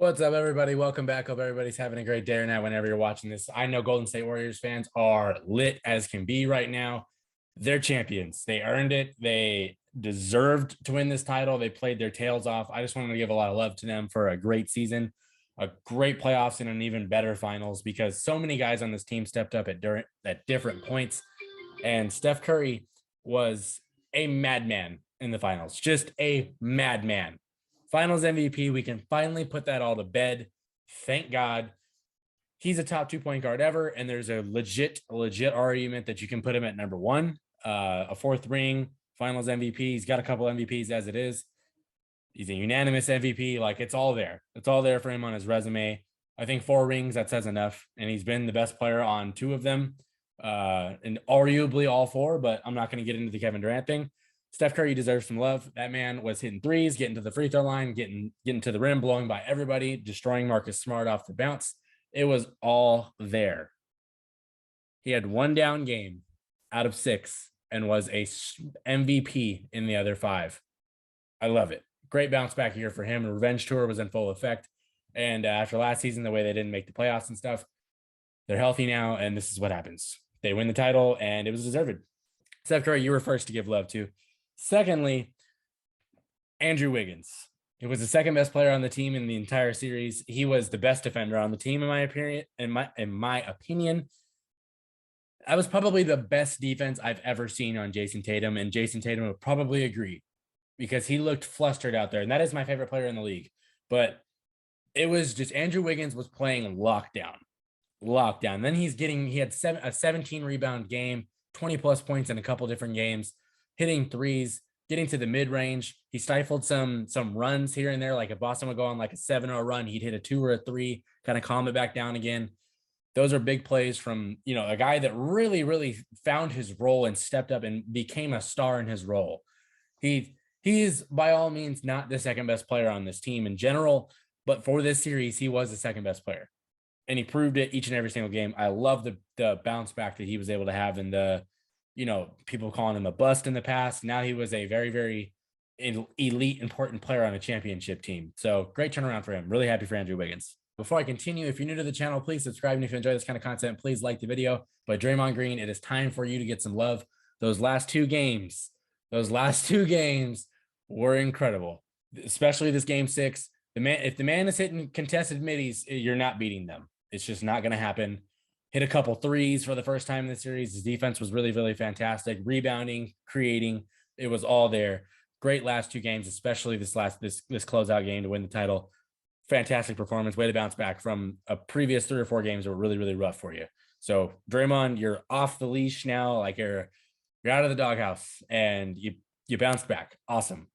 What's up, everybody? Welcome back. Hope everybody's having a great day or night whenever you're watching this. I know Golden State Warriors fans are lit as can be right now. They're champions. They earned it. They deserved to win this title. They played their tails off. I just wanted to give a lot of love to them for a great season, a great playoffs, and an even better finals because so many guys on this team stepped up at different points. And Steph Curry was a madman in the finals, just a madman. Finals MVP. We can finally put that all to bed. Thank God. He's a top 2 point guard ever, and there's a legit argument that you can put him at number one. A fourth ring, Finals MVP. He's got a couple MVPs as it is. He's a unanimous MVP. Like it's all there. It's all there for him on his resume. I think 4 rings, that says enough. And he's been the best player on 2 of them, and arguably all 4. But I'm not going to get into the Kevin Durant thing. Steph Curry deserves some love. That man was hitting threes, getting to the free throw line, getting to the rim, blowing by everybody, destroying Marcus Smart off the bounce. It was all there. He had 1 down game out of 6 and was a MVP in the other 5. I love it. Great bounce back year for him. The revenge tour was in full effect. And after last season, the way they didn't make the playoffs and stuff, they're healthy now, and this is what happens. They win the title, and it was deserved. Steph Curry, you were first to give love to. Secondly, Andrew Wiggins. It was the second best player on the team in the entire series. He was the best defender on the team, in my opinion. That was probably the best defense I've ever seen on Jason Tatum, and Jason Tatum would probably agree because he looked flustered out there, and that is my favorite player in the league. But it was just Andrew Wiggins was playing lockdown. Then he had a 17 rebound game, 20 plus points in a couple different games, hitting threes, getting to the mid-range. He stifled some runs here and there. Like if Boston would go on like a 7-0 run, he'd hit a 2 or a 3, kind of calm it back down again. Those are big plays from, a guy that really, really found his role and stepped up and became a star in his role. He is by all means not the second best player on this team in general, but for this series, he was the second best player. And he proved it each and every single game. I love the bounce back that he was able to have in the, people calling him a bust in the past. Now he was a very, very elite, important player on a championship team. So great turnaround for him. Really happy for Andrew Wiggins. Before I continue, if you're new to the channel, please subscribe. And if you enjoy this kind of content, please like the video. But Draymond Green, it is time for you to get some love. Those last two games were incredible, especially this game 6. If the man is hitting contested middies, you're not beating them. It's just not going to happen. Hit a couple threes for the first time in the series. His defense was really, really fantastic. Rebounding, creating, it was all there. Great last 2 games, especially this closeout game to win the title. Fantastic performance. Way to bounce back from a previous 3 or 4 games that were really, really rough for you. So Draymond, you're off the leash now. Like you're out of the doghouse and you bounced back. Awesome.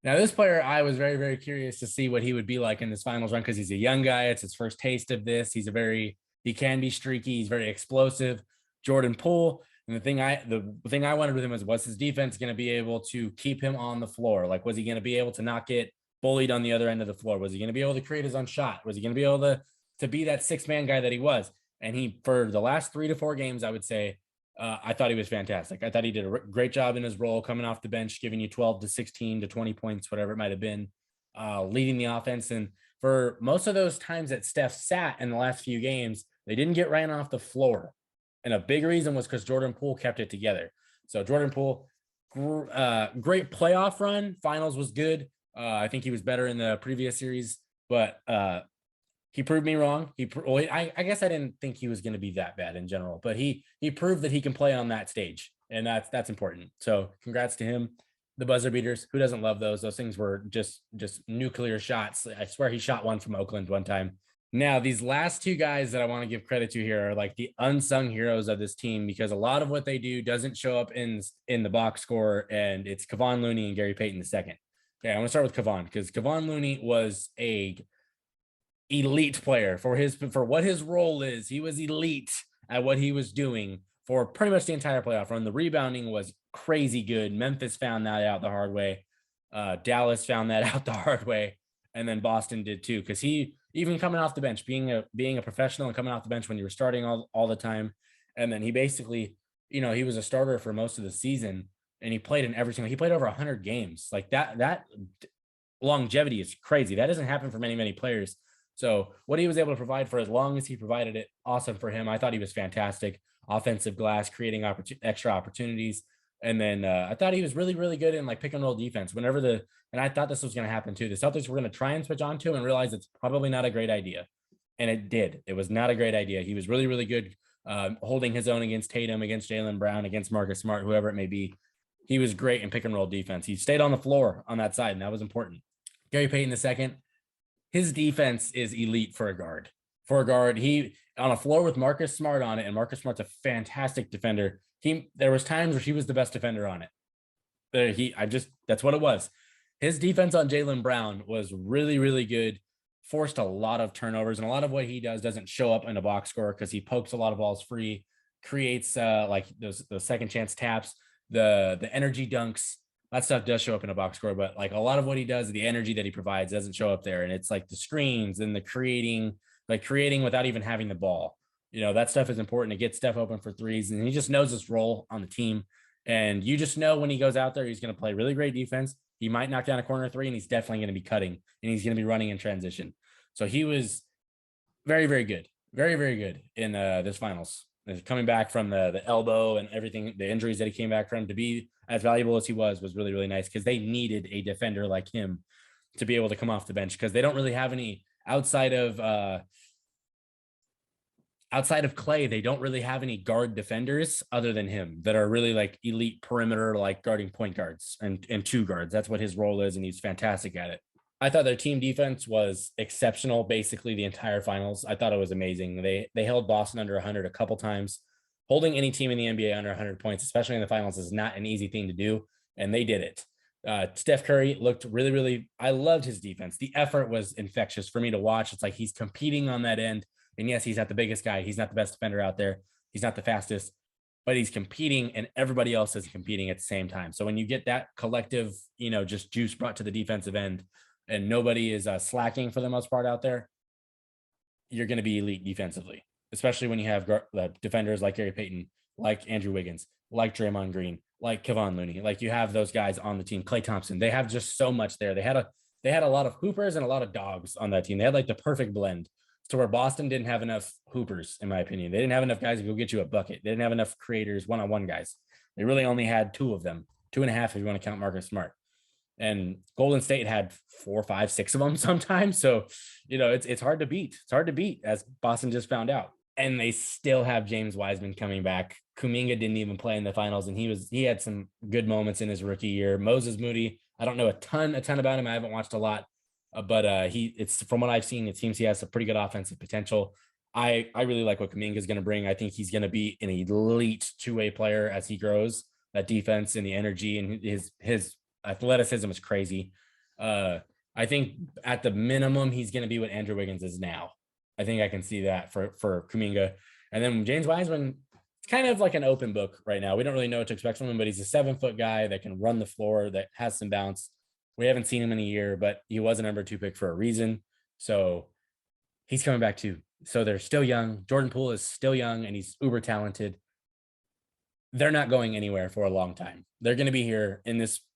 Now, this player, I was very, very curious to see what he would be like in this finals run because he's a young guy. It's his first taste of this. He can be streaky. He's very explosive. Jordan Poole. And the thing I wondered with him was his defense going to be able to keep him on the floor? Like, was he going to be able to not get bullied on the other end of the floor? Was he going to be able to create his own shot? Was he going to be able to be that 6-man guy that he was? And for the last 3 to 4 games, I would say, I thought he was fantastic. I thought he did a great job in his role, coming off the bench, giving you 12 to 16 to 20 points, whatever it might have been, leading the offense. And for most of those times that Steph sat in the last few games, they didn't get ran off the floor. And a big reason was because Jordan Poole kept it together. So Jordan Poole, great playoff run. Finals was good. I think he was better in the previous series, but he proved me wrong. I guess I didn't think he was going to be that bad in general, but he proved that he can play on that stage, and that's important. So congrats to him. The buzzer beaters, who doesn't love those? Those things were just nuclear shots. I swear he shot one from Oakland one time. Now, these last 2 guys that I want to give credit to here are like the unsung heroes of this team because a lot of what they do doesn't show up in the box score, and it's Kevon, Looney, and Gary Payton II. Okay, I'm going to start with Kevon because Kevon Looney was a elite player for what his role is. He was elite at what he was doing for pretty much the entire playoff run. The rebounding was crazy good. Memphis found that out the hard way. Dallas found that out the hard way. And then Boston did too. Cause he, even coming off the bench, being a professional and coming off the bench when you were starting all the time. And then he basically, he was a starter for most of the season and he played he played over 100 games. Like that longevity is crazy. That doesn't happen for many, many players. So what he was able to provide for as long as he provided it, awesome for him. I thought he was fantastic. Offensive glass, creating extra opportunities. And then I thought he was really, really good in like pick and roll defense. And I thought this was going to happen too. The Celtics were going to try and switch on to him and realize it's probably not a great idea. And it did. It was not a great idea. He was really, really good holding his own against Tatum, against Jaylen Brown, against Marcus Smart, whoever it may be. He was great in pick and roll defense. He stayed on the floor on that side, and that was important. Gary Payton II, his defense is elite for a guard. For a guard, he on a floor with Marcus Smart on it, and Marcus Smart's a fantastic defender. There was times where he was the best defender on it. That's what it was. His defense on Jaylen Brown was really, really good. Forced a lot of turnovers, and a lot of what he does doesn't show up in a box score because he pokes a lot of balls free, creates like those second chance taps, the energy dunks. That stuff does show up in a box score, but like a lot of what he does, the energy that he provides doesn't show up there. And it's like the screens and the creating without even having the ball. That stuff is important to get Steph open for threes. And he just knows his role on the team. And you just know when he goes out there, he's going to play really great defense. He might knock down a corner three, and he's definitely going to be cutting, and he's going to be running in transition. So he was very, very good. Very, very good in this finals. Coming back from the elbow and everything, the injuries that he came back from, to be as valuable as he was really, really nice, because they needed a defender like him to be able to come off the bench, because they don't really have any outside of Klay. They don't really have any guard defenders other than him that are really like elite perimeter, like guarding point guards and two guards. That's what his role is, and he's fantastic at it. I thought their team defense was exceptional basically the entire finals. I thought it was amazing. They held Boston under 100 a couple times. Holding any team in the NBA under 100 points, especially in the finals, is not an easy thing to do, and they did it. Steph Curry looked really, really, I loved his defense. The effort was infectious for me to watch. It's like he's competing on that end, and yes, he's not the biggest guy. He's not the best defender out there. He's not the fastest, but he's competing, and everybody else is competing at the same time. So when you get that collective, just juice brought to the defensive end, and nobody is slacking for the most part out there, you're going to be elite defensively, especially when you have defenders like Gary Payton, like Andrew Wiggins, like Draymond Green, like Kevon Looney. Like, you have those guys on the team. Klay Thompson. They have just so much there. They had a lot of hoopers and a lot of dogs on that team. They had like the perfect blend to where Boston didn't have enough hoopers, in my opinion. They didn't have enough guys to go get you a bucket. They didn't have enough creators, one-on-one guys. They really only had two of them, 2.5 if you want to count Marcus Smart. And Golden State had 4, 5, 6 of them sometimes. So, it's hard to beat. It's hard to beat, as Boston just found out. And they still have James Wiseman coming back. Kuminga didn't even play in the finals, and he had some good moments in his rookie year. Moses Moody, I don't know a ton about him. I haven't watched a lot, but it's from what I've seen, it seems he has a pretty good offensive potential. I really like what Kuminga is going to bring. I think he's going to be an elite two-way player as he grows. That defense and the energy and his athleticism is crazy. I think at the minimum, he's going to be what Andrew Wiggins is now. I think I can see that for Kuminga. And then James Wiseman, it's kind of like an open book right now. We don't really know what to expect from him, but he's a 7-foot guy that can run the floor, that has some bounce. We haven't seen him in a year, but he was a number 2 pick for a reason. So he's coming back too. So they're still young. Jordan Poole is still young, and he's uber talented. They're not going anywhere for a long time. They're going to be here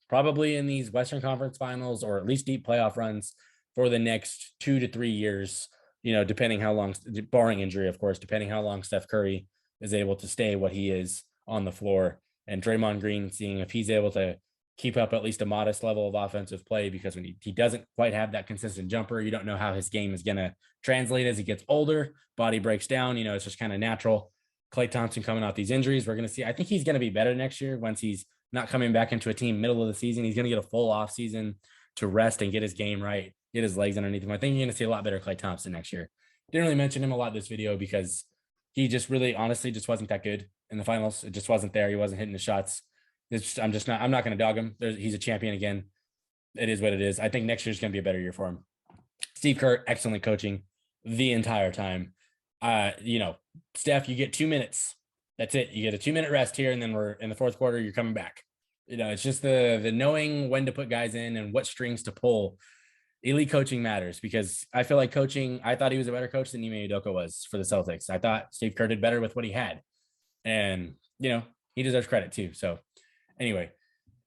probably in these Western Conference finals, or at least deep playoff runs, for the next 2 to 3 years, depending how long, barring injury, of course, depending how long Steph Curry is able to stay what he is on the floor, and Draymond Green, seeing if he's able to keep up at least a modest level of offensive play, because when he doesn't quite have that consistent jumper, you don't know how his game is going to translate as he gets older. Body breaks down, it's just kind of natural. Klay Thompson coming off these injuries, we're going to see. I think he's going to be better next year once he's not coming back into a team middle of the season. He's going to get a full off season to rest and get his game right, get his legs underneath him. I think you're going to see a lot better Klay Thompson next year. Didn't really mention him a lot this video because he just really, honestly, just wasn't that good in the finals. It just wasn't there. He wasn't hitting the shots. I'm not going to dog him. He's a champion again. It is what it is. I think next year's going to be a better year for him. Steve Kerr, excellent coaching the entire time. Steph, you get 2 minutes. That's it. You get a 2-minute rest here, and then we're in the fourth quarter. You're coming back. It's just the knowing when to put guys in and what strings to pull. Elite coaching matters, because I feel like coaching, I thought he was a better coach than Ime Udoka was for the Celtics. I thought Steve Kerr did better with what he had, and he deserves credit too. So anyway,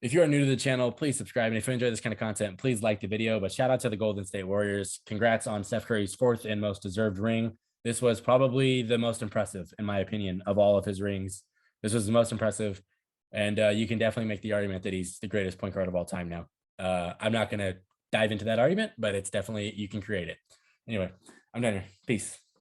If you are new to the channel, please subscribe. And if you enjoy this kind of content, please like the video. But shout out to the Golden State Warriors. Congrats on Steph Curry's 4th and most deserved ring. This was probably the most impressive, in my opinion, of all of his rings. This was the most impressive. And you can definitely make the argument that he's the greatest point guard of all time now. I'm not going to dive into that argument, but it's definitely, you can create it. Anyway, I'm done here. Peace.